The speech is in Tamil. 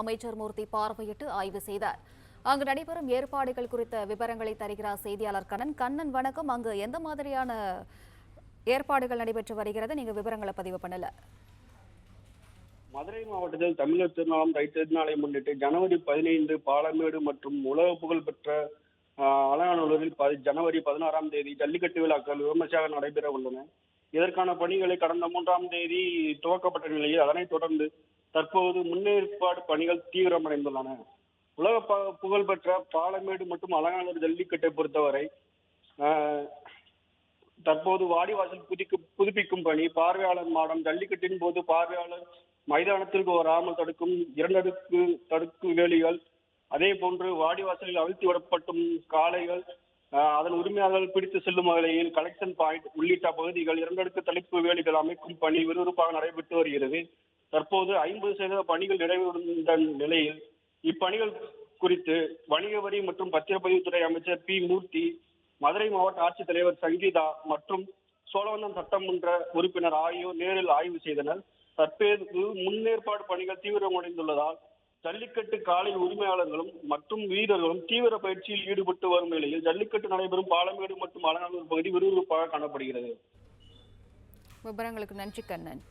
அமைச்சர் மூர்த்தி பார்வையிட்டு ஆய்வு செய்தார். அங்கு நடைபெறும் ஏற்பாடுகள் குறித்த விவரங்களை தருகிறார் செய்தியாளர் கண்ணன். கண்ணன், வணக்கம். அங்கு எந்த மாதிரியான ஏற்பாடுகள் நடைபெற்று வருகிறது? நீங்க விவரங்களை பதிவு பண்ணல. மதுரை மாவட்டத்தில் தமிழர் திருநாளாம் தை திருநாளை முன்னிட்டு ஜனவரி 15 பாலமேடு மற்றும் உலக புகழ்பெற்ற அலங்காநல்லூரில் ஜனவரி 16ஆம் தேதி ஜல்லிக்கட்டு விழாக்கள் விமர்சையாக நடைபெற உள்ளன. இதற்கான பணிகளை கடந்த 3ஆம் தேதி துவக்கப்பட்ட நிலையில் அதனைத் தொடர்ந்து தற்போது முன்னேற்பாடு பணிகள் தீவிரமடைந்துள்ளன. உலக புகழ்பெற்ற பாலமேடு மற்றும் அலங்காநல்லூர் ஜல்லிக்கட்டை பொறுத்தவரை தற்போது வாடிவாசல் புதுப்பிக்கும் பணி, பார்வையாளர் மாடம், ஜல்லிக்கட்டின் போது பார்வையாளர் மைதானத்திற்கு வராமல் தடுக்கும் 2 அடுக்கு தடுக்கு வேலிகள், அதே போன்று வாடிவாசலில் அழுத்தி விடப்பட்டும் காளைகள், அதன் உரிமையாளர்கள் பிடித்து செல்லும் வகையில் கலெக்ஷன் பாயிண்ட் உள்ளிட்ட பகுதிகள் 2 அடுக்கு தடுப்பு வேலிகள் அமைக்கும் பணி விறுவிறுப்பாக நடைபெற்று வருகிறது. தற்போது 50% பணிகள் நிறைவடைந்த நிலையில் இப்பணிகள் குறித்து வணிக வரி மற்றும் பத்திரப்பதிவுத்துறை அமைச்சர் பி மூர்த்தி, மதுரை மாவட்ட ஆட்சித்தலைவர் சங்கீதா மற்றும் சோழவந்தான் சட்டமன்ற உறுப்பினர் ஆகியோர் நேரில் ஆய்வு செய்தனர். தற்போது முன்னேற்பாடு பணிகள் தீவிரமடைந்துள்ளதால் ஜல்லிக்கட்டு காளை உரிமையாளர்களும் மற்றும் வீரர்களும் தீவிர பயிற்சியில் ஈடுபட்டு வரும் நிலையில் ஜல்லிக்கட்டு நடைபெறும் பாலமேடு மற்றும் அலங்காநல்லூர் பகுதி விறுவிறுப்பாக காணப்படுகிறது. விவரங்களுக்கு நன்றி கண்ணன்.